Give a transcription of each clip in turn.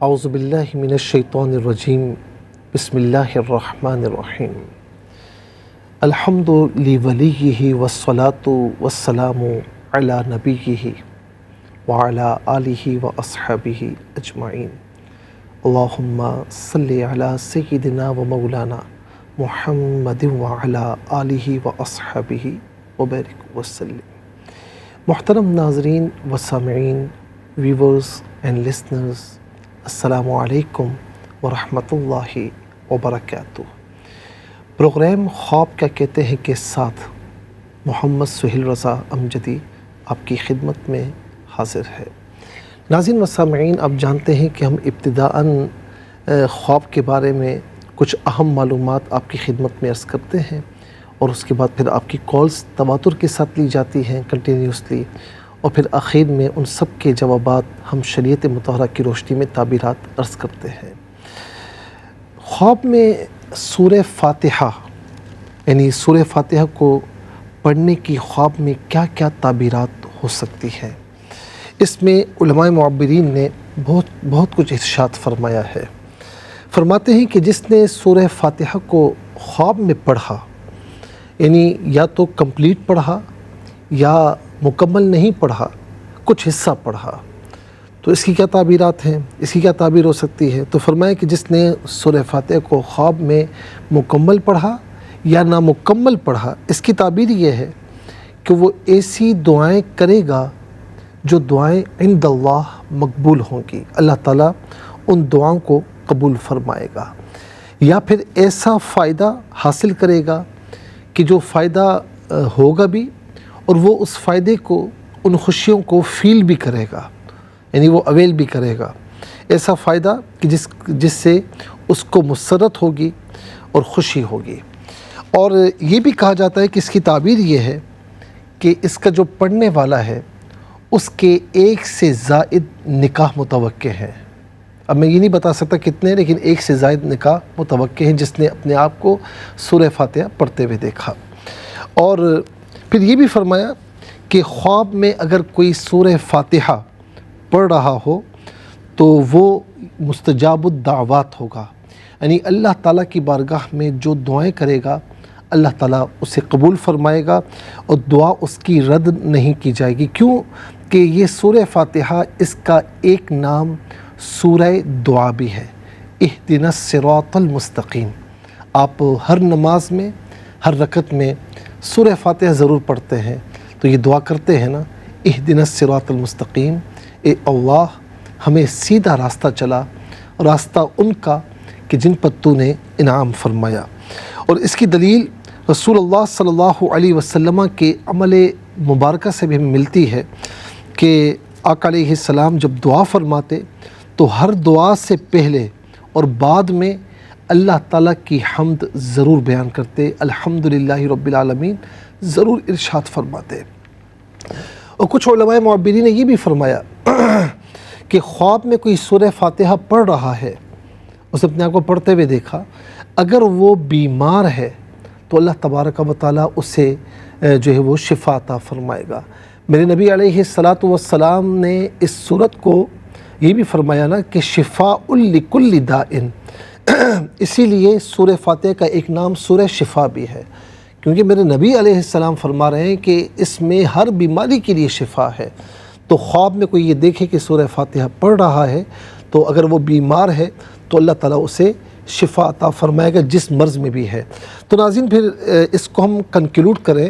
اعوذ باللہ من الشیطان الرجیم بسم اللہ الرحمن الرحیم الحمد لولیہ والصلاۃ والسلام علی نبیہ وعلی آلہ واصحابہ اجمعین اللہم صلی علی سیدنا و مولانا محمد وعلی آلہ واصحابہ وبارک وسلم۔ محترم ناظرین و سامعین، ویورز اینڈ لسنرز، السلام علیکم ورحمۃ اللہ وبرکاتہ۔ پروگرام خواب کیا کہتے ہیں کے ساتھ محمد سہیل رضا امجدی آپ کی خدمت میں حاضر ہے۔ ناظرین و سامعین، آپ جانتے ہیں کہ ہم ابتداءً خواب کے بارے میں کچھ اہم معلومات آپ کی خدمت میں عرض کرتے ہیں، اور اس کے بعد پھر آپ کی کالز تواتر کے ساتھ لی جاتی ہیں کنٹینیوسلی، اور پھر آخر میں ان سب کے جوابات ہم شریعت مطہرہ کی روشنی میں تعبیرات عرض کرتے ہیں۔ خواب میں سورہ فاتحہ، یعنی سورہ فاتحہ کو پڑھنے کی خواب میں کیا کیا تعبیرات ہو سکتی ہیں، اس میں علماء معبرین نے بہت کچھ ارشاد فرمایا ہے۔ فرماتے ہیں کہ جس نے سورہ فاتحہ کو خواب میں پڑھا، یعنی یا تو کمپلیٹ پڑھا یا مکمل نہیں پڑھا، کچھ حصہ پڑھا، تو اس کی کیا تعبیرات ہیں، اس کی کیا تعبیر ہو سکتی ہے؟ تو فرمایا کہ جس نے سورہ فاتحہ کو خواب میں مکمل پڑھا یا نامکمل پڑھا، اس کی تعبیر یہ ہے کہ وہ ایسی دعائیں کرے گا جو دعائیں عند اللہ مقبول ہوں گی، اللہ تعالیٰ ان دعاؤں کو قبول فرمائے گا، یا پھر ایسا فائدہ حاصل کرے گا کہ جو فائدہ ہوگا بھی، اور وہ اس فائدے کو، ان خوشیوں کو فیل بھی کرے گا، یعنی وہ اویل بھی کرے گا، ایسا فائدہ کہ جس سے اس کو مسرت ہوگی اور خوشی ہوگی۔ اور یہ بھی کہا جاتا ہے کہ اس کی تعبیر یہ ہے کہ اس کا جو پڑھنے والا ہے اس کے ایک سے زائد نکاح متوقع ہیں۔ اب میں یہ نہیں بتا سکتا کتنے، لیکن ایک سے زائد نکاح متوقع ہیں جس نے اپنے آپ کو سورہ فاتحہ پڑھتے ہوئے دیکھا۔ اور پھر یہ بھی فرمایا کہ خواب میں اگر کوئی سورہ فاتحہ پڑھ رہا ہو تو وہ مستجاب الدعوات ہوگا، یعنی اللہ تعالیٰ کی بارگاہ میں جو دعائیں کرے گا اللہ تعالیٰ اسے قبول فرمائے گا، اور دعا اس کی رد نہیں کی جائے گی۔ کیوں کہ یہ سورہ فاتحہ، اس کا ایک نام سورہ دعا بھی ہے، اہدنا الصراط المستقیم۔ آپ ہر نماز میں، ہر رکعت میں سورہ فاتحہ ضرور پڑھتے ہیں، تو یہ دعا کرتے ہیں نا، اہدنا الصراط المستقیم، اے اللہ ہمیں سیدھا راستہ چلا، راستہ ان کا کہ جن پر تو نے انعام فرمایا۔ اور اس کی دلیل رسول اللہ صلی اللہ علیہ وسلم کے عمل مبارکہ سے بھی ہمیں ملتی ہے کہ آقا علیہ السلام جب دعا فرماتے تو ہر دعا سے پہلے اور بعد میں اللہ تعالیٰ کی حمد ضرور بیان کرتے، الحمدللہ رب العالمین ضرور ارشاد فرماتے۔ اور کچھ علماء معبرین نے یہ بھی فرمایا کہ خواب میں کوئی سورہ فاتحہ پڑھ رہا ہے، اسے اپنے آپ کو پڑھتے ہوئے دیکھا، اگر وہ بیمار ہے تو اللہ تبارک و تعالیٰ اسے جو ہے وہ شفا عطا فرمائے گا۔ میرے نبی علیہ الصلاۃ والسلام نے اس صورت کو یہ بھی فرمایا نا کہ شفاء لکل داء، اسی لیے سورہ فاتحہ کا ایک نام سورہ شفا بھی ہے، کیونکہ میرے نبی علیہ السلام فرما رہے ہیں کہ اس میں ہر بیماری کے لیے شفا ہے۔ تو خواب میں کوئی یہ دیکھے کہ سورہ فاتحہ پڑھ رہا ہے تو اگر وہ بیمار ہے تو اللہ تعالیٰ اسے شفا عطا فرمائے گا جس مرض میں بھی ہے۔ تو ناظرین، پھر اس کو ہم کنکلوڈ کریں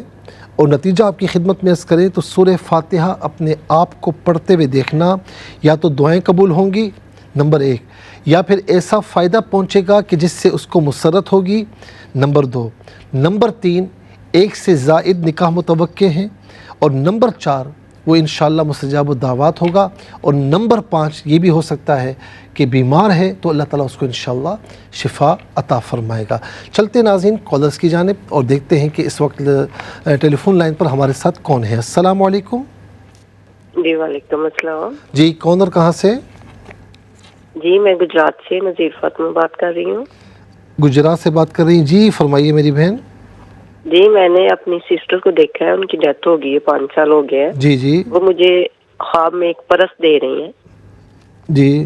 اور نتیجہ آپ کی خدمت میں عرض کریں تو سورہ فاتحہ اپنے آپ کو پڑھتے ہوئے دیکھنا، یا تو دعائیں قبول ہوں گی نمبر 1، یا پھر ایسا فائدہ پہنچے گا کہ جس سے اس کو مسرت ہوگی نمبر 2، نمبر 3 ایک سے زائد نکاح متوقع ہیں، اور نمبر 4 وہ انشاءاللہ مستجاب الدعوات ہوگا، اور نمبر 5 یہ بھی ہو سکتا ہے کہ بیمار ہے تو اللہ تعالیٰ اس کو انشاءاللہ شفا عطا فرمائے گا۔ چلتے ناظرین کالرز کی جانب اور دیکھتے ہیں کہ اس وقت ٹیلی فون لائن پر ہمارے ساتھ کون ہے۔ السلام علیکم۔ جی وعلیکم السلام۔ جی کون اور کہاں سے؟ جی میں گجرات سے نذیر فاطمہ بات کر رہی ہوں۔ گجرات سے بات کر رہی ہیں؟ جی فرمائیے میری بہن۔ جی میں نے اپنی سسٹر کو دیکھا ہے، ان کی ڈیتھ ہو گئی ہے، 5 سال ہو گئے ہیں۔ جی جی۔ وہ مجھے خواب میں ایک پرس دے رہی ہیں۔ جی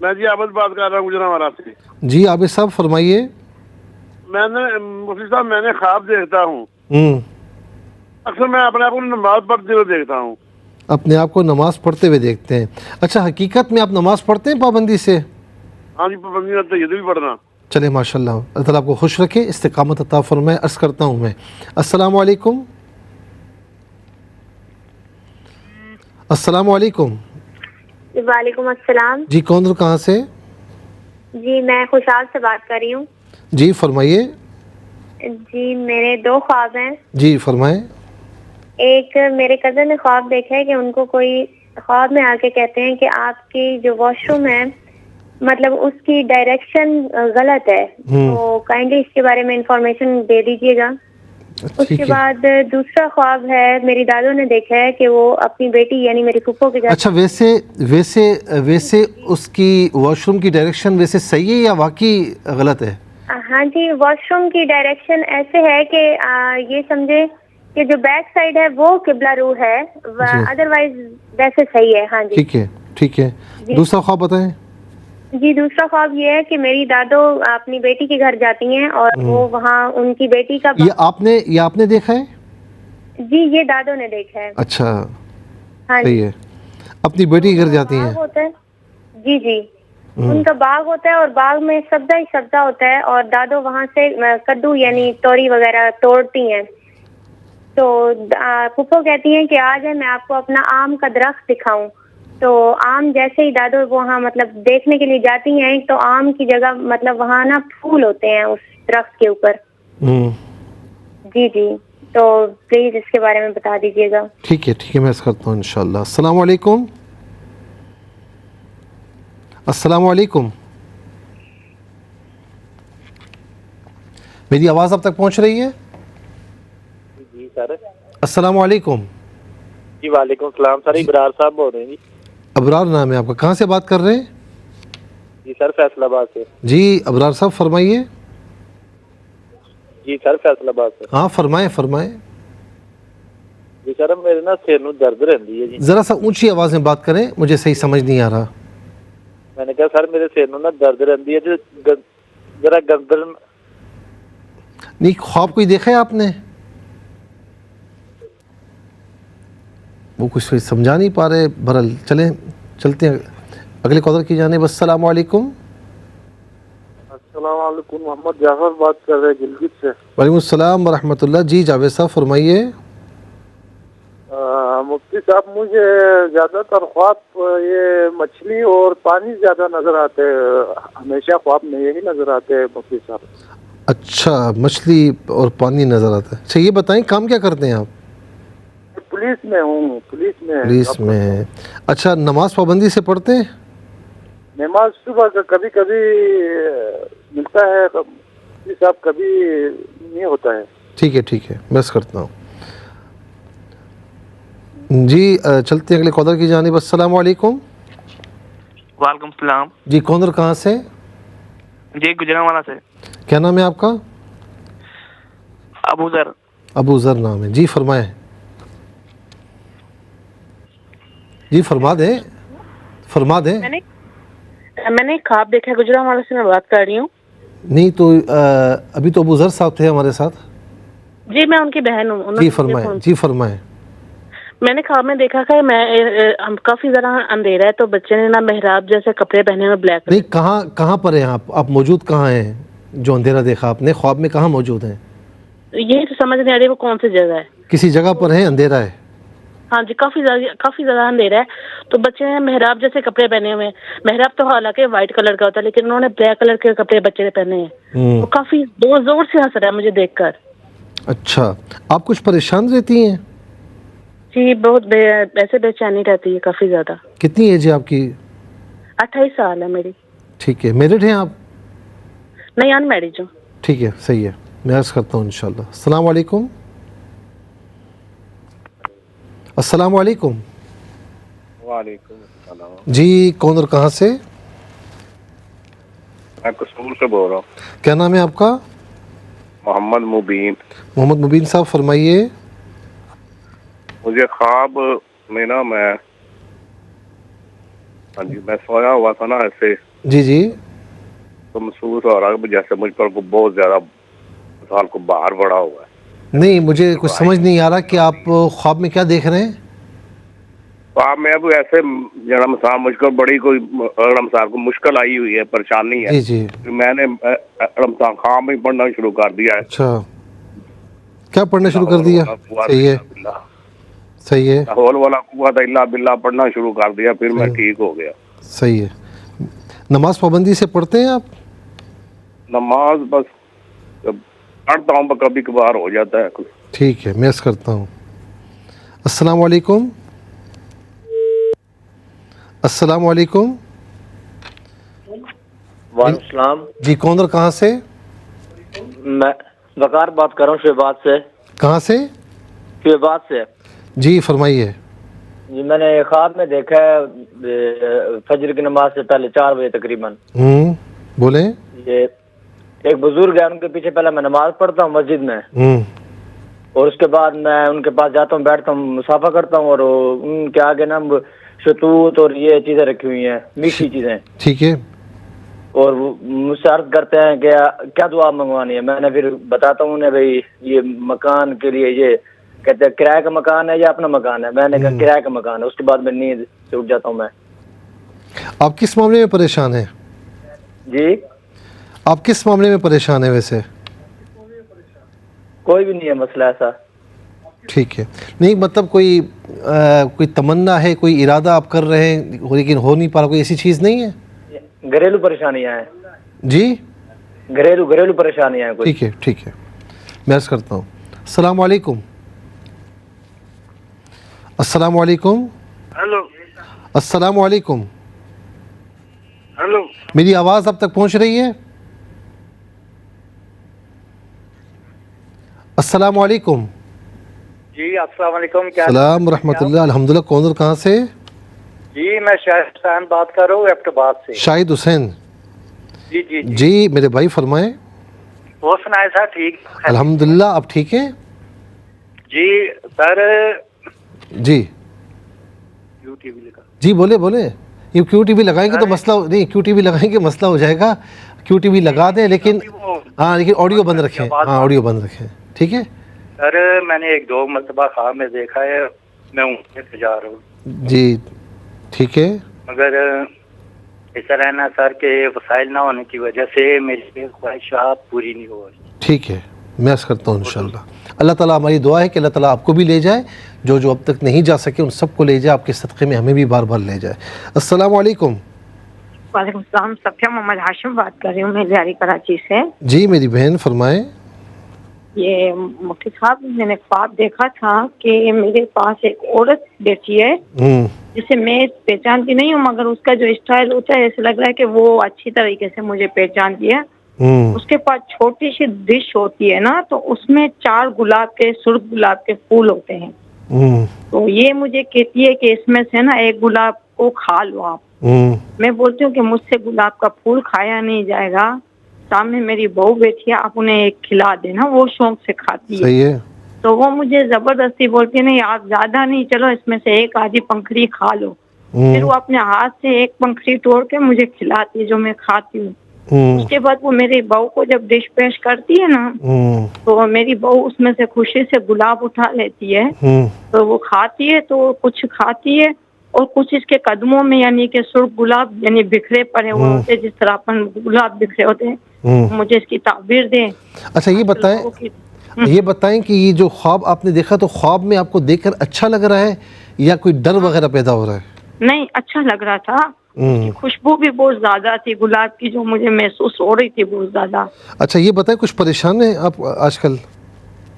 میں جی عابد بات کر رہا ہوں گجرانوالہ سے. جی عابد صاحب فرمائیے. میں نے مفتی صاحب میں نے خواب دیکھتا ہوں. اکثر میں اپنے آپ کو نماز پڑھتے ہوئے دیکھتا ہوں. اپنے آپ کو نماز پڑھتے ہوئے دیکھتے ہیں. اچھا حقیقت میں آپ نماز پڑھتے ہیں پابندی سے؟ ہاں جی پابندی رہتا ہے یہ بھی پڑھنا. چلے ماشاء اللہ اللہ تعالیٰ آپ کو خوش رکھے, استقامت عطا فرمائے. عرض کرتا ہوں میں السلام علیکم. السلام علیکم. وعلیکم السلام. جی کون اور کہاں سے؟ جی میں خوشحال سے بات کر رہی ہوں. جی فرمائیے. جی میرے 2 خواب ہیں. جی فرمائیں. ایک میرے کزن نے خواب دیکھا ہے کہ ان کو کوئی خواب میں آ کے کہتے ہیں کہ آپ کی جو واش روم ہے مطلب اس کی ڈائریکشن غلط ہے, تو کائنڈلی اس کے بارے میں انفارمیشن دے دیجیے گا. اس کے بعد دوسرا خواب ہے میری دادو نے دیکھا ہے کہ وہ اپنی بیٹی یعنی میری پھپھو کے گھر. اچھا ویسے اس کی واش روم کی ڈائریکشن ویسے صحیح ہے یا واقعی غلط ہے؟ ہاں جی واش روم کی ڈائریکشن ایسے ہے کہ یہ سمجھے کہ جو بیک سائڈ ہے وہ قبلہ رو ہے, ادروائز ویسے صحیح ہے. ہاں جی ٹھیک ہے. دوسرا خواب بتائیں. جی دوسرا خواب یہ ہے کہ میری دادو اپنی بیٹی کے گھر جاتی ہیں اور وہ وہاں ان کی بیٹی کا یہ آپ نے دیکھا ہے؟ جی یہ دادو نے دیکھا ہے. اچھا ہاں صحیح ہے. اپنی بیٹی کے گھر جاتی ہیں. ہوتا ہے جی ان کا باغ ہوتا ہے اور باغ میں سبزہ ہی سبزہ ہوتا ہے اور دادو وہاں سے کدو یعنی توری وغیرہ توڑتی ہیں. تو پھپھو کہتی ہیں کہ آج ہے میں آپ کو اپنا آم کا درخت دکھاؤں. تو آم جیسے ہی دادو وہاں مطلب دیکھنے کے لیے جاتی ہیں تو آم کی جگہ مطلب وہاں نا پھول ہوتے ہیں اس درخت کے اوپر. جی تو پلیز اس کے بارے میں بتا دیجیے گا. ٹھیک ہے میں اس کرتا ہوں انشاءاللہ. السلام علیکم. السلام علیکم. میری آواز اب تک پہنچ رہی ہے؟ جی سر. السلام علیکم. جی وعلیکم السلام سر. ابرار صاحب بول رہے ہیں. جی ابرار نام ہے آپ کا, کہاں سے بات کر رہے ہیں؟ جی سر فیصل آباد سے. جی ابرار صاحب فرمائیے. جی سر فیصل آباد سے. ہاں فرمائیں. جی سر میرے نا سر میں درد رہتی ہے. جی ذرا سا اونچی آواز میں بات کریں, مجھے صحیح سمجھ نہیں آ رہا. میں نے کہا سر میرے سر میں نا درد رہتی ہے ذرا گردن. نہیں خواب کوئی دیکھا ہے آپ نے؟ وہ کچھ سمجھا نہیں پا رہے. بہرحال چلتے ہیں اگلے کالر کی جانب. السلام علیکم. السلام علیکم. محمد جعفر بات کر رہے ہیں گلگت سے. وعلیکم السلام ورحمۃ اللہ. جی جاوید صاحب فرمائیے. مفتی صاحب مجھے زیادہ تر خواب یہ مچھلی اور پانی زیادہ نظر آتے ہیں. ہمیشہ خواب میں یہی نظر آتے ہیں مفتی صاحب. اچھا مچھلی اور پانی نظر آتا ہے. اچھا یہ بتائیں کام کیا کرتے ہیں آپ؟ پولیس میں ہوں. پولیس میں. اچھا نماز پابندی سے پڑھتے ہیں؟ نماز صبح کا کبھی کبھی ملتا ہے مفتی صاحب, کبھی نہیں ہوتا ہے. ٹھیک ہے بس کرتا ہوں. جی چلتے ہیں اگلے کالر کی جانب. السلام علیکم. وعلیکم السلام. جی کون اور کہاں سے؟ جی گجرانوالہ سے. کیا نام ہے آپ کا؟ ابو ذر نام ہے. جی فرمائیں. جی فرما دیں. میں نے خواب دیکھا ہے. گجرانوالہ سے میں بات کر رہی ہوں. نہیں تو ابھی تو ابو ذر صاحب تھے ہمارے ساتھ. جی میں ان کی بہن ہوں. جی فرمائیں. میں نے خواب میں دیکھا کہ کافی زیادہ اندھیرا ہے تو بچے نے نا محراب جیسے کپڑے پہنے ہوئے بلیک. نہیں کہاں پر ہیں آپ موجود کہاں ہیں جو اندھیرا دیکھا آپ نے؟ خواب میں کہاں موجود ہیں؟ یہ تو سمجھ نہیں آ رہی وہ کون سی جگہ ہے. کسی جگہ پر ہے اندھیرا ہے؟ ہاں جی کافی زیادہ اندھیرا ہے تو بچے نے محراب جیسے کپڑے پہنے ہوئے ہیں. محراب تو حالانکہ وائٹ کلر کا ہوتا ہے لیکن انہوں نے بلیک کلر کے کپڑے بچے نے پہنے ہیں. وہ کافی زور سے ہنس رہا ہے مجھے دیکھ کر. اچھا آپ کچھ پریشان رہتی ہیں؟ جی بہت ایسے بے چینی رہتی ہے کافی زیادہ. کتنی ایج ہے آپ کی؟ 28 سال ہے میری. ٹھیک ہے. میرڈ ہیں آپ؟ نہیں ان میرڈ ہوں. ٹھیک ہے صحیح ہے میں عرض کرتا ہوں انشاءاللہ. السلام علیکم. السلام علیکم. وعلیکم السلام. جی کون اور کہاں سے؟ میں قصور سے بول رہا ہوں. کیا نام ہے آپ کا؟ محمد مبین صاحب فرمائیے. مجھے خواب میں نا میں ہاں جی، میں سویا ہوا تھا نا ایسے، جی جی تو محسوس ہو رہا ہے جیسے مجھ پر کو بہت زیادہ مثال کو باہر پڑا ہوا ہے. نہیں، مجھے کچھ سمجھ نہیں آ رہا کہ آپ خواب میں کیا دیکھ رہے ہیں. تو آپ میں اب ایسے جناب مثال مجھ کو بڑی کوئی رمضان کو مشکل آئی ہوئی ہے، پریشانی ہے. جی جی. میں نے رمضان خام ہی پڑھنا شروع کر دیا ہے. اچھا، کیا پڑھنا شروع کر دیا؟ صحیح ہے، صحیح ہے. لاہور والا قوت الا باللہ پڑھنا شروع کر دیا، پھر میں ٹھیک ہو گیا. صحیح ہے. نماز پابندی سے پڑھتے ہیں آپ؟ نماز بس پڑھتا ہوں، کبھی کبھار ہو جاتا ہے. ٹھیک ہے، میں عرض کرتا ہوں. السلام علیکم. السلام علیکم. وعلیکم السلام. جی، کون اور کہاں سے؟ میں وقار بات کر رہا ہوں شہباز سے. کہاں سے؟ شہباز سے. جی فرمائیے. جی میں نے خواب میں دیکھا ہے فجر کی نماز سے پہلے 4 بجے تقریباً. بولیں. یہ ایک بزرگ ہے، ان کے پیچھے پہلے میں نماز پڑھتا ہوں مسجد میں، اور اس کے بعد میں ان کے پاس جاتا ہوں، بیٹھتا ہوں، مصافحہ کرتا ہوں، اور ان کے آگے نا شطوط اور یہ چیزیں رکھی ہوئی ہیں، میٹھی چیزیں. ٹھیک ہے. اور وہ مجھ سے عرض کرتے ہیں کہ کیا دعا منگوانی ہے. میں نے پھر بتاتا ہوں انہیں بھائی یہ مکان کے لیے، یہ کہتے ہیں کرایہ کا مکان ہے یا اپنا مکان ہے. میں نے کہا کرایہ کا مکان ہے. اس کے بعد میں نیند سے اٹھ جاتا ہوں. میں آپ کس معاملے میں پریشان ہیں؟ جی آپ کس معاملے میں پریشان ہیں ویسے؟ کوئی بھی نہیں ہے مسئلہ ایسا. ٹھیک ہے. نہیں مطلب کوئی تمنا ہے، کوئی ارادہ آپ کر رہے ہیں لیکن ہو نہیں پا رہا، کوئی ایسی چیز نہیں ہے؟ گھریلو پریشانیاں ہیں. جی گھریلو پریشانیاں ہیں. ٹھیک ہے، ٹھیک ہے، میں عرض کرتا ہوں. السلام علیکم. السلام علیکم. ہیلو. السلام علیکم. ہیلو. میری آواز اب تک پہنچ رہی ہے؟ السلام علیکم. جی السلام علیکم. کیا السلام ورحمۃ اللہ. الحمدللہ. کون اور کہاں سے؟ جی میں شاہد حسین بات کر رہا ہوں ایبٹ آباد سے. شاہد حسین. جی جی جی میرے بھائی فرمائیں. وہ سنائے سر ٹھیک؟ الحمدللہ. آپ ٹھیک ہیں؟ جی سر. جی یو ٹی وی لگا. جی بولے. یہ کیو ٹی وی لگائیں گے تو مسئلہ نہیں، کیو ٹی وی لگائیں گے مسئلہ ہو جائے گا. کیو ٹی وی لگا دیں لیکن آڈیو بند رکھیں. آڈیو بند رکھیں. ٹھیک ہے سر. میں نے 1-2 مرتبہ خواب میں دیکھا ہے، میں عمرے پہ جا رہا ہوں. جی ٹھیک ہے. مگر ایسا رہنا سر کہ وسائل نہ ہونے کی وجہ سے میری خواہشات پوری نہیں ہو رہی. ٹھیک ہے، میں عرض کرتا ہوں انشاءاللہ. اللہ تعالیٰ، ہماری دعا ہے کہ اللہ تعالیٰ آپ کو بھی لے جائے، جو اب تک نہیں جا سکے ان سب کو لے جائے، آپ کے صدقے میں ہمیں بھی بار بار لے جائے. السلام علیکم. وعلیکم السلام. صفیہ محمد ہاشم بات کر رہی ہوں، میں لیاری کراچی سے. جی میری بہن فرمائیں. یہ مفتی صاحب، میں نے خواب دیکھا تھا کہ میرے پاس ایک عورت بیٹھی ہے جسے میں پہچانتی نہیں ہوں، مگر اس کا جو اسٹائل ہوتا ہے ایسے لگ رہا ہے کہ وہ اچھی طریقے سے مجھے پہچانتی ہے. اس کے پاس چھوٹی سی ڈش ہوتی ہے نا، تو اس میں 4 گلاب کے، سرخ گلاب کے پھول ہوتے ہیں. تو یہ مجھے کہتی ہے کہ اس میں سے نا ایک گلاب کو کھا لو آپ. میں بولتی ہوں کہ مجھ سے گلاب کا پھول کھایا نہیں جائے گا. سامنے میری بہو بیٹھی ہے، آپ انہیں ایک کھلا دینا، وہ شوق سے کھاتی ہے. صحیح ہے. تو وہ مجھے زبردستی بولتی ہے نہیں آپ زیادہ نہیں، چلو اس میں سے ایک آدھی پنکھڑی کھا لو. پھر وہ اپنے ہاتھ سے ایک پنکھڑی توڑ کے مجھے کھلاتی ہے جو میں کھاتی ہوں. اس کے بعد وہ میری بہو کو جب ڈش پیش کرتی ہے نا، تو میری بہو اس میں سے خوشی سے گلاب اٹھا لیتی ہے. تو وہ کھاتی ہے، تو کچھ کھاتی ہے اور کچھ اس کے قدموں میں یعنی کہ سرخ گلاب یعنی بکھرے پڑے ہوئے ہوتے، جس طرح اپن گلاب بکھرے ہوتے ہیں. مجھے اس کی تعبیر دیں. اچھا یہ بتائیں کہ یہ جو خواب آپ نے دیکھا، تو خواب میں آپ کو دیکھ کر اچھا لگ رہا ہے یا کوئی ڈر وغیرہ پیدا ہو رہا ہے؟ نہیں، اچھا لگ رہا تھا. خوشبو بھی بہت زیادہ تھی گلاب کی، جو مجھے محسوس ہو رہی تھی بہت زیادہ. اچھا یہ بتائیں کچھ پریشان ہیں آپ آج کل؟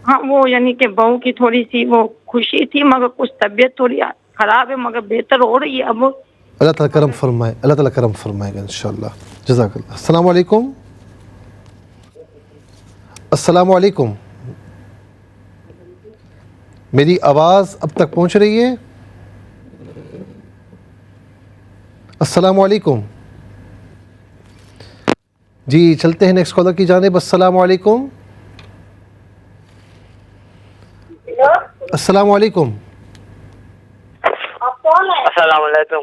ہاں، وہ یعنی کہ بہو کی تھوڑی سی وہ خوشی تھی، مگر کچھ طبیعت تھوڑی خراب ہے، مگر بہتر ہو رہی ہے اب. اللہ تعالیٰ کرم فرمائے، اللہ تعالیٰ کرم فرمائے گا انشاءاللہ. جزاک اللہ. السلام علیکم. السلام علیکم. میری آواز اب تک پہنچ رہی ہے؟ السلام علیکم. جی چلتے ہیں نیکسٹ کالر کی جانب. السلام علیکم. السلام علیکم. السلام علیکم.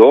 2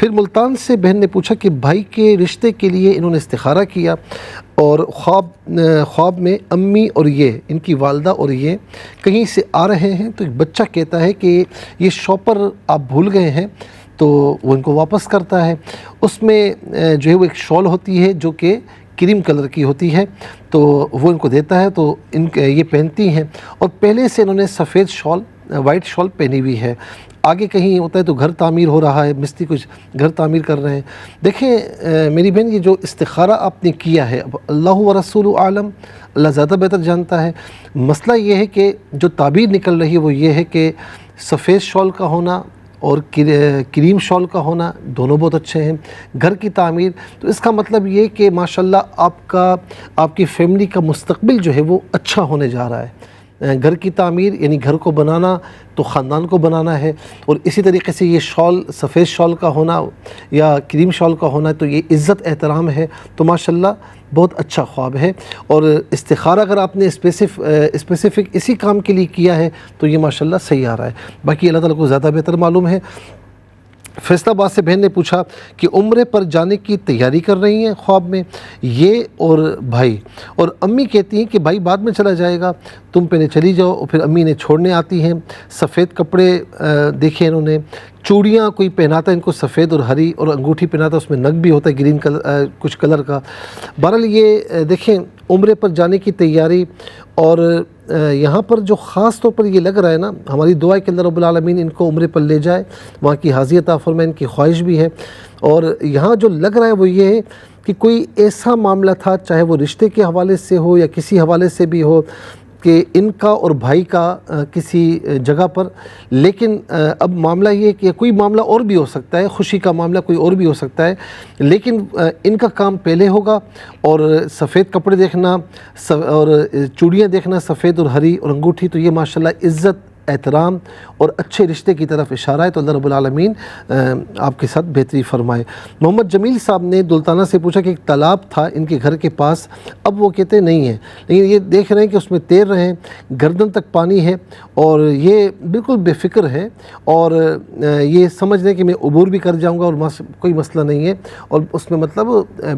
پھر ملتان سے بہن نے پوچھا کہ بھائی کے رشتے کے لیے انہوں نے استخارہ کیا اور خواب میں امی اور ان کی والدہ اور یہ کہیں سے آ رہے ہیں، تو ایک بچہ کہتا ہے کہ یہ شاپر آپ بھول گئے ہیں، تو وہ ان کو واپس کرتا ہے۔ اس میں جو ہے وہ ایک شال ہوتی ہے جو کہ کریم کلر کی ہوتی ہے، تو وہ ان کو دیتا ہے، تو یہ پہنتی ہیں، اور پہلے سے انہوں نے سفید شال وائٹ شال پہنی ہوئی ہے۔ آگے کہیں ہوتا ہے تو گھر تعمیر ہو رہا ہے، مستری کچھ گھر تعمیر کر رہے ہیں۔ دیکھیں میری بہن، یہ جو استخارہ آپ نے کیا ہے، اب اللہ و رسول عالم، اللہ زیادہ بہتر جانتا ہے۔ مسئلہ یہ ہے کہ جو تعبیر نکل رہی ہے وہ یہ ہے کہ سفید شال کا ہونا اور کریم شال کا ہونا دونوں بہت اچھے ہیں۔ گھر کی تعمیر، تو اس کا مطلب یہ کہ ماشاءاللہ آپ کی فیملی کا مستقبل جو ہے وہ اچھا ہونے جا رہا ہے۔ گھر کی تعمیر یعنی گھر کو بنانا تو خاندان کو بنانا ہے، اور اسی طریقے سے یہ شال سفید شال کا ہونا یا کریم شال کا ہونا تو یہ عزت احترام ہے، تو ماشاءاللہ بہت اچھا خواب ہے۔ اور استخارہ اگر آپ نے اسپیسیفک اسی کام کے لیے کیا ہے تو یہ ماشاءاللہ صحیح آ رہا ہے، باقی اللہ تعالیٰ کو زیادہ بہتر معلوم ہے۔ فیصل آباد سے بہن نے پوچھا کہ عمرے پر جانے کی تیاری کر رہی ہیں خواب میں یہ اور بھائی، اور امی کہتی ہیں کہ بھائی بعد میں چلا جائے گا، تم پہلے چلی جاؤ، اور پھر امی نے چھوڑنے آتی ہیں۔ سفید کپڑے دیکھے انہوں نے، چوڑیاں کوئی پہناتا ہے ان کو سفید اور ہری، اور انگوٹھی پہناتا ہے اس میں نگ بھی ہوتا ہے گرین کلر کچھ کلر کا۔ بہرحال یہ دیکھیں عمرے پر جانے کی تیاری، اور یہاں پر جو خاص طور پر یہ لگ رہا ہے نا، ہماری دعا ہے کہ اللہ رب العالمین ان کو عمرے پر لے جائے، وہاں کی حاضری عطا فرمائے، ان کی خواہش بھی ہے۔ اور یہاں جو لگ رہا ہے وہ یہ ہے کہ کوئی ایسا معاملہ تھا، چاہے وہ رشتے کے حوالے سے ہو یا کسی حوالے سے بھی ہو، کہ ان کا اور بھائی کا کسی جگہ پر، لیکن اب معاملہ یہ ہے کہ کوئی معاملہ اور بھی ہو سکتا ہے، خوشی کا معاملہ کوئی اور بھی ہو سکتا ہے، لیکن ان کا کام پہلے ہوگا، اور سفید کپڑے دیکھنا اور چوڑیاں دیکھنا سفید اور ہری اور انگوٹھی، تو یہ ماشاءاللہ عزت احترام اور اچھے رشتے کی طرف اشارہ ہے، تو اللہ رب العالمین آپ کے ساتھ بہتری فرمائے۔ محمد جمیل صاحب نے دلتانہ سے پوچھا کہ ایک تالاب تھا ان کے گھر کے پاس، اب وہ کہتے نہیں ہیں، لیکن یہ دیکھ رہے ہیں کہ اس میں تیر رہے ہیں، گردن تک پانی ہے، اور یہ بالکل بے فکر ہے، اور یہ سمجھ رہے ہیں کہ میں عبور بھی کر جاؤں گا اور کوئی مسئلہ نہیں ہے، اور اس میں مطلب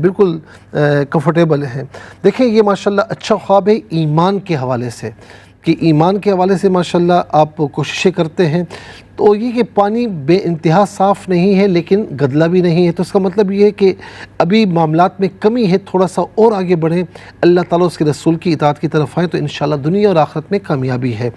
بالکل کمفرٹیبل ہے۔ دیکھیں یہ ماشاءاللہ اچھا خواب ہے ایمان کے حوالے سے، کہ ایمان کے حوالے سے ماشاءاللہ آپ کوششیں کرتے ہیں، تو یہ کہ پانی بے انتہا صاف نہیں ہے لیکن گدلا بھی نہیں ہے، تو اس کا مطلب یہ ہے کہ ابھی معاملات میں کمی ہے، تھوڑا سا اور آگے بڑھیں، اللہ تعالیٰ اس کے رسول کی اطاعت کی طرف آئیں تو انشاءاللہ دنیا اور آخرت میں کامیابی ہے۔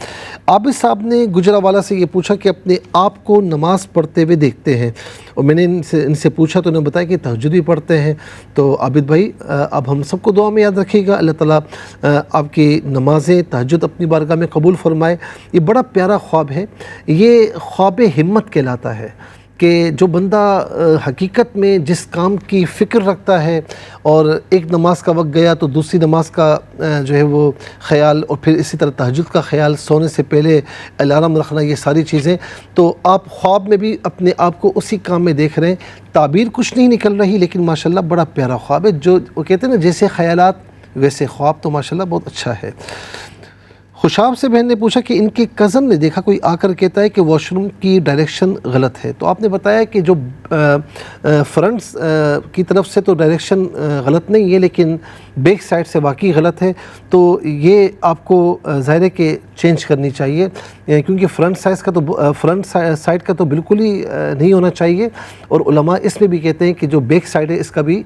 عابد صاحب نے گجرانوالہ سے یہ پوچھا کہ اپنے آپ کو نماز پڑھتے ہوئے دیکھتے ہیں، اور میں نے ان سے پوچھا تو انہوں نے بتایا کہ تہجد بھی پڑھتے ہیں، تو عابد بھائی اب ہم سب کو دعا میں یاد رکھیے گا، اللہ تعالیٰ آپ کی نمازیں تہجد اپنی بارگاہ میں قبول فرمائے۔ یہ بڑا پیارا خواب ہے، یہ خواب ہمت کہلاتا ہے، کہ جو بندہ حقیقت میں جس کام کی فکر رکھتا ہے، اور ایک نماز کا وقت گیا تو دوسری نماز کا جو ہے وہ خیال، اور پھر اسی طرح تہجد کا خیال، سونے سے پہلے الارم رکھنا، یہ ساری چیزیں، تو آپ خواب میں بھی اپنے آپ کو اسی کام میں دیکھ رہے ہیں۔ تعبیر کچھ نہیں نکل رہی لیکن ماشاءاللہ بڑا پیارا خواب ہے، جو وہ کہتے ہیں نا جیسے خیالات ویسے خواب، تو ماشاءاللہ بہت اچھا ہے۔ خوشاب سے بہن نے پوچھا کہ ان کے کزن نے دیکھا کوئی آ کر کہتا ہے کہ واش روم کی ڈائریکشن غلط ہے، تو آپ نے بتایا کہ جو فرنٹس کی طرف سے تو ڈائریکشن غلط نہیں ہے لیکن بیک سائڈ سے واقعی غلط ہے، تو یہ آپ کو ظاہر ہے کہ چینج کرنی چاہیے، کیونکہ فرنٹ سائڈ کا تو بالکل ہی نہیں ہونا چاہیے، اور علماء اس میں بھی کہتے ہیں کہ جو بیک سائڈ ہے اس کا بھی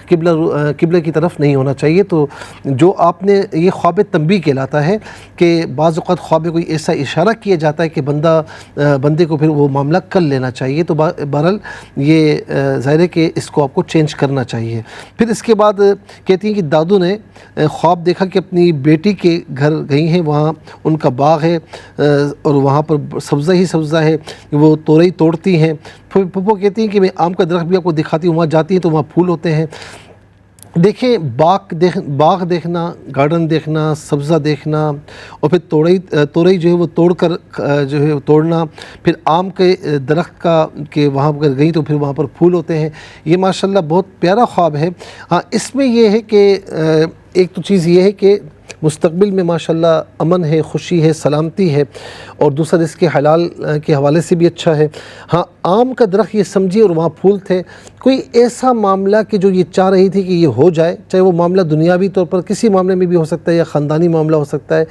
قبلہ کی طرف نہیں ہونا چاہیے۔ تو جو آپ نے یہ خواب تنبیہ کہلاتا ہے کہ بعض اوقات خواب میں کوئی ایسا اشارہ کیا جاتا ہے کہ بندے کو پھر وہ معاملہ کر لینا چاہیے، تو بہرحال یہ ظاہر ہے کہ اس کو آپ کو چینج کرنا چاہیے۔ پھر اس کے بعد کہتی ہیں کہ دادو نے خواب دیکھا کہ اپنی بیٹی کے گھر گئی ہیں، وہاں ان کا باغ ہے اور وہاں پر سبزہ ہی سبزہ ہے، وہ تورئی توڑتی ہیں، پھپھو کہتی ہیں کہ میں آم کا درخت بھی آپ کو دکھاتی ہوں، وہاں جاتی ہیں تو وہاں پھول ہوتے ہیں۔ دیکھیں باغ دیکھنا، گارڈن دیکھنا، سبزہ دیکھنا، اور پھر تورئی جو ہے وہ توڑ کر جو ہے توڑنا، پھر آم کے درخت کا کہ وہاں پر گئی تو پھر وہاں پر پھول ہوتے ہیں، یہ ماشاءاللہ بہت پیارا خواب ہے۔ ہاں اس میں یہ ہے کہ ایک تو چیز یہ ہے کہ مستقبل میں ماشاءاللہ امن ہے، خوشی ہے، سلامتی ہے، اور دوسرا رزق کے حلال کے حوالے سے بھی اچھا ہے۔ ہاں آم کا درخت یہ سمجھیے اور وہاں پھول تھے، کوئی ایسا معاملہ کہ جو یہ چاہ رہی تھی کہ یہ ہو جائے، چاہے وہ معاملہ دنیاوی طور پر کسی معاملے میں بھی ہو سکتا ہے یا خاندانی معاملہ ہو سکتا ہے،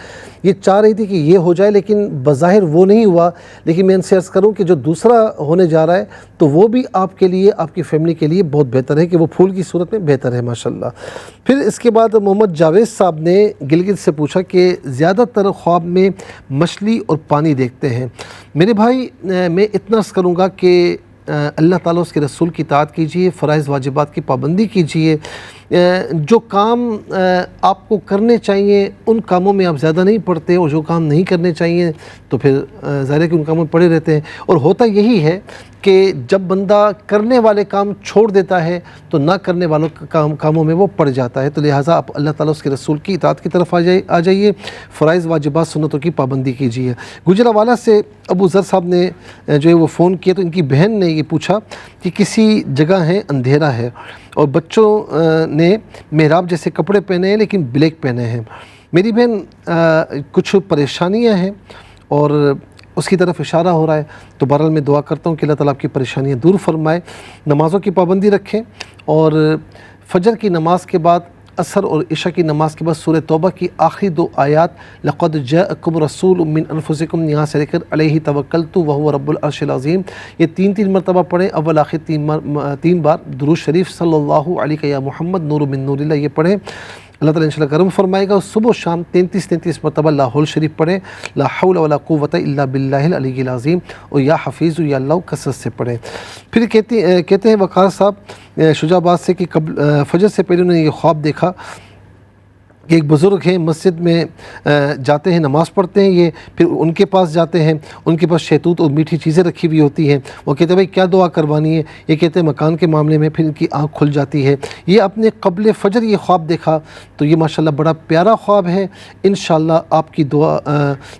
یہ چاہ رہی تھی کہ یہ ہو جائے لیکن بظاہر وہ نہیں ہوا، لیکن میں ان سے عرض کروں کہ جو دوسرا ہونے جا رہا ہے تو وہ بھی آپ کے لیے، آپ کی فیملی کے لیے بہت بہتر ہے کہ وہ پھول کی صورت میں بہتر ہے ماشاءاللہ۔ پھر اس کے بعد محمد جاوید صاحب نے گلگت سے پوچھا کہ زیادہ تر خواب میں مچھلی اور پانی دیکھتے ہیں۔ میرے بھائی میں اتنا عرض کروں گا کہ اللہ تعالیٰ اس کے رسول کی اطاعت کیجئے، فرائض واجبات کی پابندی کیجئے، جو کام آپ کو کرنے چاہیے ان کاموں میں آپ زیادہ نہیں پڑتے، اور جو کام نہیں کرنے چاہیے تو پھر ظاہر ہے کہ ان کاموں میں پڑے رہتے ہیں۔ اور ہوتا یہی ہے کہ جب بندہ کرنے والے کام چھوڑ دیتا ہے تو نہ کرنے والوں کاموں میں وہ پڑ جاتا ہے، تو لہٰذا آپ اللہ تعالیٰ اس کے رسول کی اطاعت کی طرف آ جائیے، فرائض واجبات سنتوں کی پابندی کیجیے۔ گجرانوالہ سے ابو ذر صاحب نے جو ہے وہ فون کیا تو ان کی بہن نے یہ پوچھا کہ کسی جگہ ہے اندھیرا ہے اور بچوں نے محراب جیسے کپڑے پہنے ہیں لیکن بلیک پہنے ہیں، میری بہن کچھ پریشانیاں ہیں اور اس کی طرف اشارہ ہو رہا ہے، تو بہرحال میں دعا کرتا ہوں کہ اللہ تعالیٰ آپ کی پریشانیاں دور فرمائے، نمازوں کی پابندی رکھیں، اور فجر کی نماز کے بعد، عصر اور عشاء کی نماز کے بعد سورہ توبہ کی آخری 2 آیات لقد جاءکم رسول من انفسکم، یہاں سے لے کر علیہ توکلت وہو رب العرش العظیم، یہ 3 مرتبہ پڑھیں، اول آخر 3 بار درود شریف صلی اللہ علیہ یا محمد نور من نور اللہ یہ پڑھیں، اللہ تعالیٰ انشاءاللہ کرم فرمائے گا۔ اور صبح و شام 33 مرتبہ لا حول شریف پڑھیں، لا حول ولا قوت الا باللہ العلی العظیم، اور یا حفیظ یا اللہ کثرت سے پڑھیں۔ پھر کہتے ہیں وقار صاحب شجاع آباد سے کہ فجر سے پہلے انہوں نے یہ خواب دیکھا کہ ایک بزرگ ہیں مسجد میں جاتے ہیں، نماز پڑھتے ہیں، یہ پھر ان کے پاس جاتے ہیں، ان کے پاس شہتوت اور میٹھی چیزیں رکھی ہوئی ہوتی ہیں، وہ کہتے ہیں بھائی کیا دعا کروانی ہے، یہ کہتے ہیں مکان کے معاملے میں، پھر ان کی آنکھ کھل جاتی ہے۔ یہ اپنے قبل فجر یہ خواب دیکھا تو یہ ماشاءاللہ بڑا پیارا خواب ہے، انشاءاللہ آپ کی دعا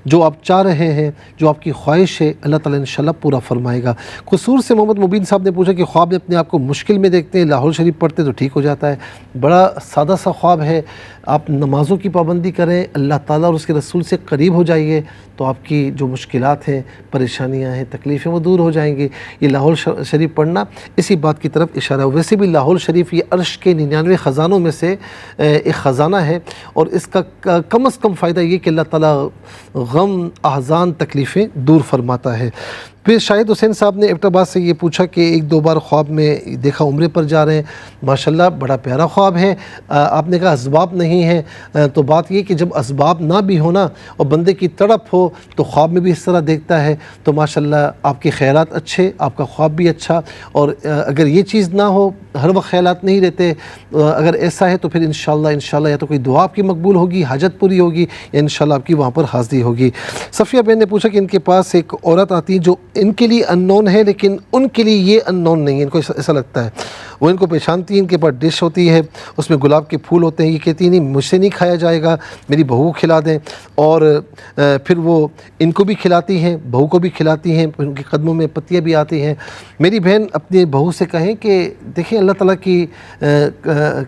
جو آپ چاہ رہے ہیں، جو آپ کی خواہش ہے، اللہ تعالیٰ انشاءاللہ پورا فرمائے گا۔ قصور سے محمد مبین صاحب نے پوچھا کہ خواب میں اپنے آپ کو مشکل میں دیکھتے ہیں، لاہور شریف پڑھتے تو ٹھیک ہو جاتا ہے، بڑا سادہ سا خواب ہے، آپ نمازوں کی پابندی کریں، اللہ تعالیٰ اور اس کے رسول سے قریب ہو جائیے تو آپ کی جو مشکلات ہیں، پریشانیاں ہیں، تکلیفیں وہ دور ہو جائیں گی۔ یہ لاہور شریف پڑھنا اسی بات کی طرف اشارہ ہے۔ ویسے بھی لاہور شریف یہ عرش کے 99 خزانوں میں سے ایک خزانہ ہے، اور اس کا کم از کم فائدہ یہ کہ اللہ تعالیٰ غم، احزان، تکلیفیں دور فرماتا ہے۔ پھر شاہد حسین صاحب نے ایبٹ آباد سے یہ پوچھا کہ 1-2 بار خواب میں دیکھا عمرے پر جا رہے ہیں، ماشاءاللہ بڑا پیارا خواب ہے۔ آپ نے کہا اسباب نہیں ہیں، تو بات یہ کہ جب اسباب نہ بھی ہونا اور بندے کی تڑپ ہو تو خواب میں بھی اس طرح دیکھتا ہے، تو ماشاءاللہ آپ کے خیالات اچھے، آپ کا خواب بھی اچھا، اور اگر یہ چیز نہ ہو، ہر وقت خیالات نہیں رہتے، اگر ایسا ہے تو پھر انشاءاللہ یا تو کوئی دعا آپ کی مقبول ہوگی، حاجت پوری ہوگی، یا انشاءاللہ آپ کی وہاں پر حاضری ہوگی۔ صفیہ بہن نے پوچھا کہ ان کے پاس ایک عورت آتی ہے جو ان کے لیے ان نون ہے لیکن ان کے لیے یہ ان نون نہیں ہے، ان کو ایسا لگتا ہے، وہ ان کو پہچانتی ہے، ان کے پاس ڈش ہوتی ہے، اس میں گلاب کے پھول ہوتے ہیں، یہ کہتی ہیں نہیں مجھ سے نہیں کھایا جائے گا، میری بہو کو کھلا دیں، اور پھر وہ ان کو بھی کھلاتی ہیں، بہو کو بھی کھلاتی ہیں، پھر ان کے قدموں میں پتیاں بھی آتی ہیں۔ میری بہن اپنی بہو سے کہیں کہ دیکھیں اللہ تعالیٰ کی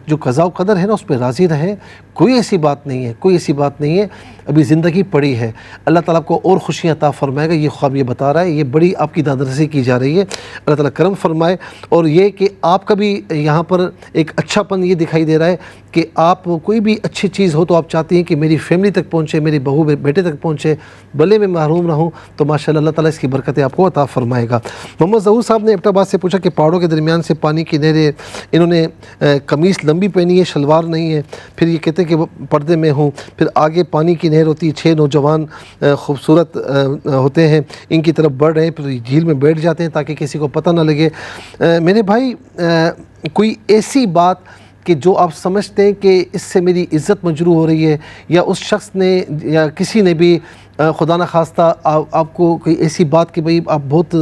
جو قضاء و قدر ہے نا اس پہ راضی رہیں، کوئی ایسی بات نہیں ہے، کوئی ایسی بات نہیں ہے، ابھی زندگی پڑی ہے، اللہ تعالیٰ کو اور خوشیاں عطا فرمائے گا۔ یہ خواب یہ بتا رہا ہے، یہ بڑی آپ کی دادرسی کی جا رہی ہے، اللہ تعالیٰ کرم فرمائے۔ اور یہ کہ آپ کا بھی یہاں پر ایک اچھا پن یہ دکھائی دے رہا ہے کہ آپ کوئی بھی اچھی چیز ہو تو آپ چاہتی ہیں کہ میری فیملی تک پہنچے، میری بہو بیٹے تک پہنچے، بھلے میں محروم رہوں، تو ماشاءاللہ اللہ تعالیٰ اس کی برکتیں آپ کو عطا فرمائے گا۔ محمد ظہور صاحب نے ایبٹ آباد سے پوچھا کہ پہاڑوں کے درمیان سے پانی کی نہریں، انہوں نے قمیص لمبی پہنی ہے، شلوار نہیں ہے، پھر یہ کہتے ہیں کہ وہ پردے میں ہوں، پھر آگے پانی کی نہر ہوتی ہے، 6 نوجوان خوبصورت ہوتے ہیں، ان کی طرف بڑھ رہے ہیں، پھر جھیل میں بیٹھ جاتے ہیں تاکہ کسی کو پتہ نہ لگے۔ میرے بھائی کوئی ایسی بات کہ جو آپ سمجھتے ہیں کہ اس سے میری عزت مجروح ہو رہی ہے، یا اس شخص نے یا کسی نے بھی خدا نہ خواستہ آپ کو کوئی ایسی بات کہ بھئی آپ بہت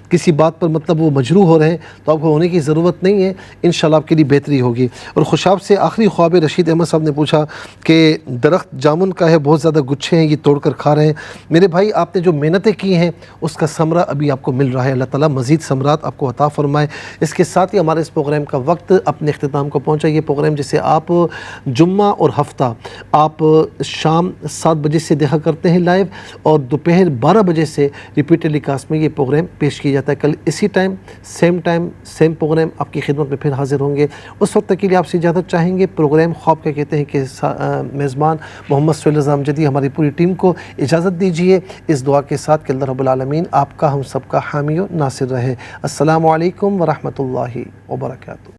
کسی بات پر مطلب وہ مجروح ہو رہے ہیں، تو آپ کو ہونے کی ضرورت نہیں ہے، انشاءاللہ آپ کے لیے بہتری ہوگی۔ اور خوشاب سے آخری خواب رشید احمد صاحب نے پوچھا کہ درخت جامن کا ہے، بہت زیادہ گچھے ہیں، یہ توڑ کر کھا رہے ہیں۔ میرے بھائی آپ نے جو محنتیں کی ہیں اس کا ثمرہ ابھی آپ کو مل رہا ہے، اللہ تعالیٰ مزید ثمرات آپ کو عطا فرمائے۔ اس کے ساتھ ہی ہمارے اس پروگرام کا وقت اپنے اختتام کو پہنچا۔ یہ پروگرام جسے آپ جمعہ اور ہفتہ آپ شام 7 بجے سے دیکھا کرتے ہیں لائیو، اور دوپہر 12 بجے سے ریپیٹ ٹیلی کاسٹ میں یہ پروگرام پیش کیا جاتا ہے۔ کل اسی ٹائم سیم پروگرام آپ کی خدمت میں پھر حاضر ہوں گے۔ اس وقت تک کے لیے آپ سے اجازت چاہیں گے۔ پروگرام خواب کا کہتے ہیں کہ میزبان محمد سہیل رضا امجدی ہماری پوری ٹیم کو اجازت دیجیے اس دعا کے ساتھ کہ اللہ رب العالمین آپ کا ہم سب کا حامی و ناصر رہے۔ السلام علیکم ورحمۃ اللہ وبرکاتہ۔